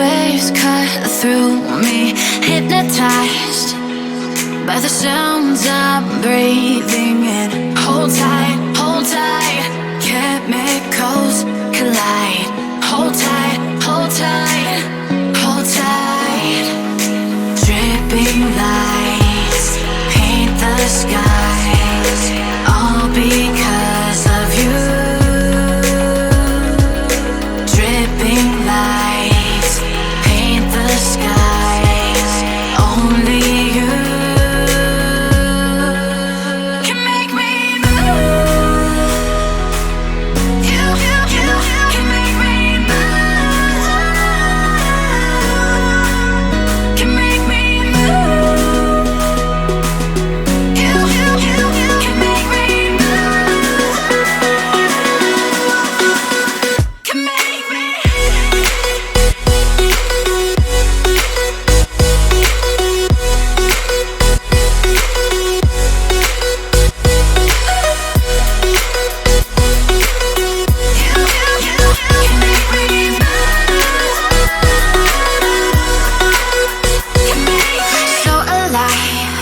waves cut through me, hypnotized by the sounds I'm breathing in. Hold tight, hold tight, chemicals collide. Hold tight, hold tight, hold tight. Dripping lights paint the skies, all because of you. Dripping lights paint the skies, only you can make me move. You can make me move. Can make me move. You can make me move. Can make me. So alive,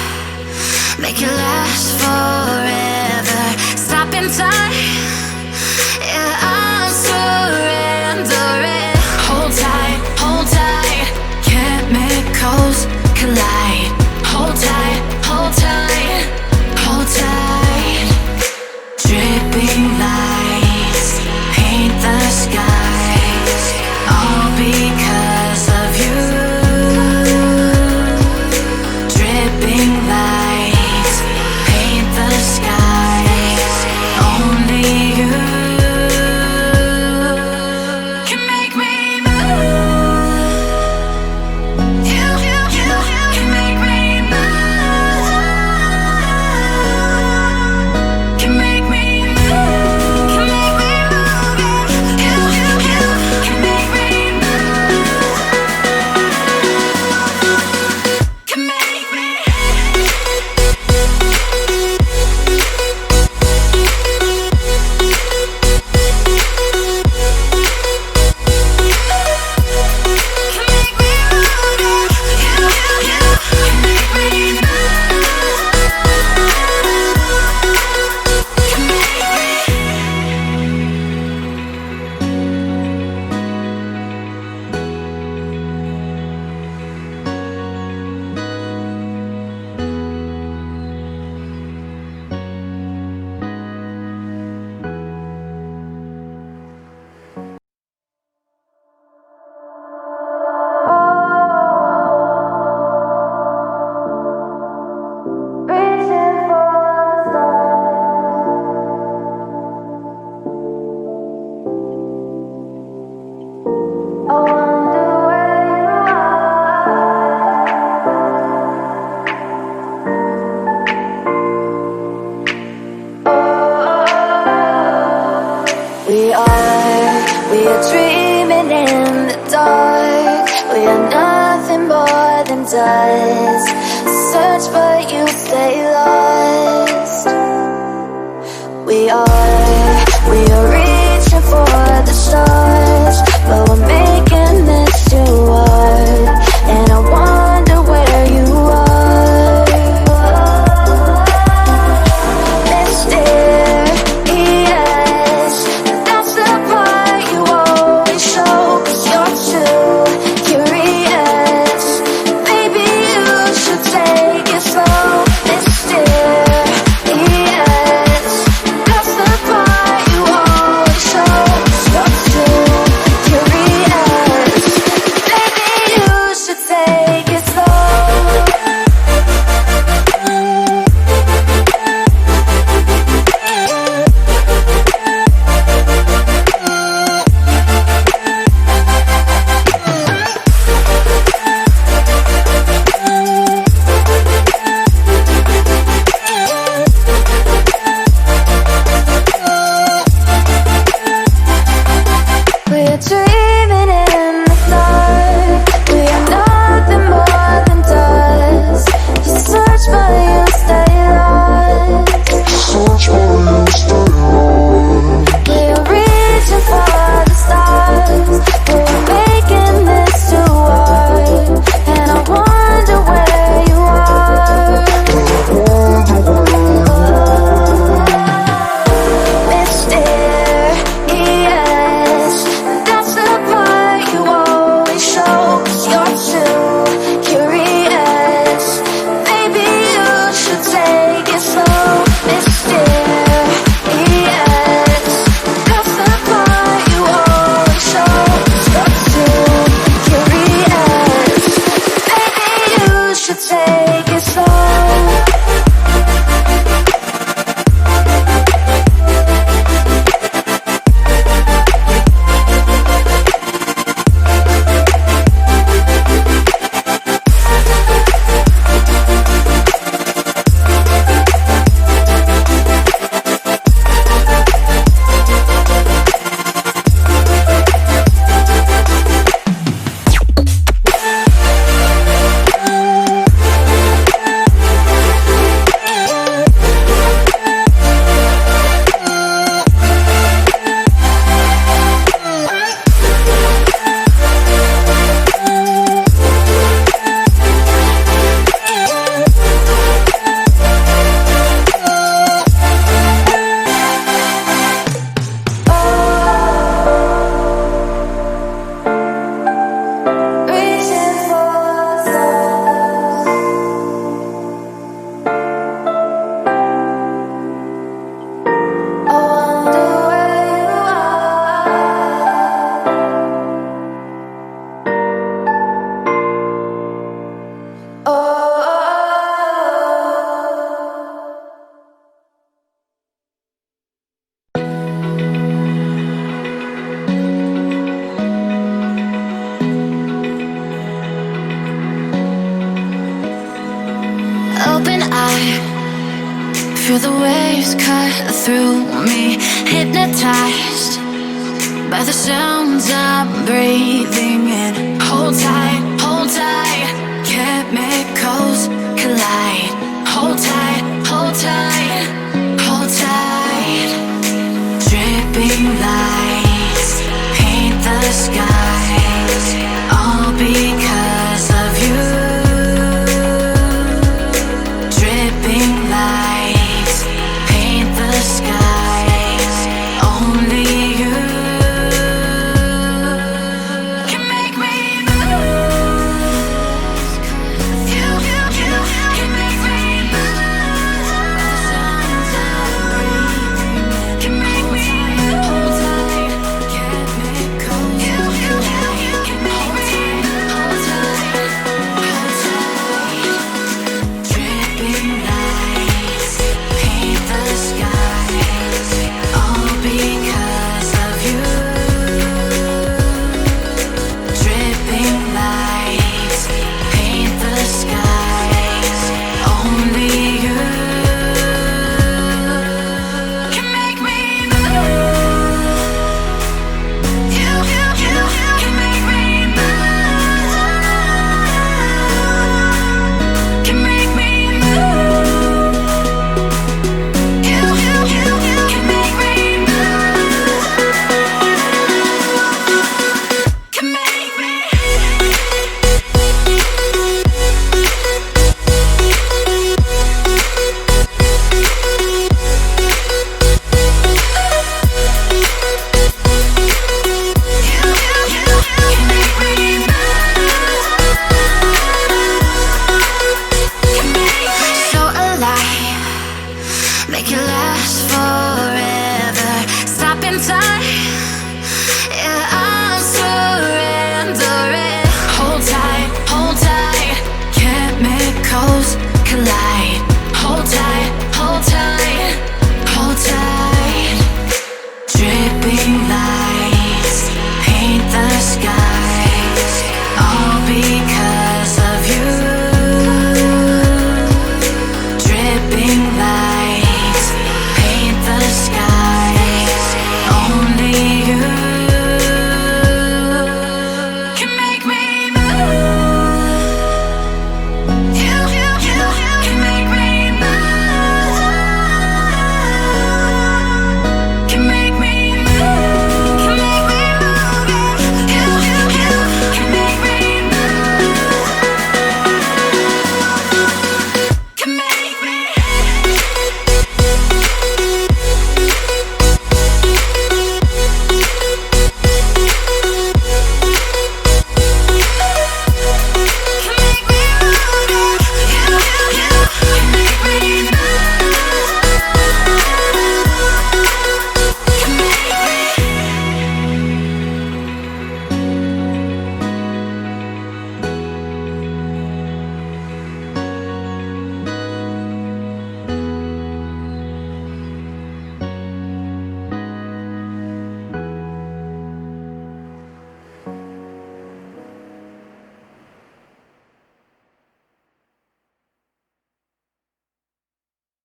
make it last forever. Stop in time, yeah, I'm surrendering. Hold tight, chemicals collide. Hold tight, hold tight, hold tight. Dripping lights paint the skies, all because of you. Dripping lights paint the skies, only you can make me move. You can make me move. Can make me move. Can make me move. You can make me move. Can make me. We are dreaming in the dark. We are nothing more than dust. Search but you stay lost. We are reaching for the stars, but we're making this too hard. And I wonder where you are. Mysterious, that's the part you always show. 'Cause you're too curious. Maybe you should take it slow. Mysterious, that's the part you always show. 'Cause you're too curious. should take it slow. Open eye, feel the waves cut through me. Hypnotized by the sounds I'm breathing in. Hold tight, hold tight.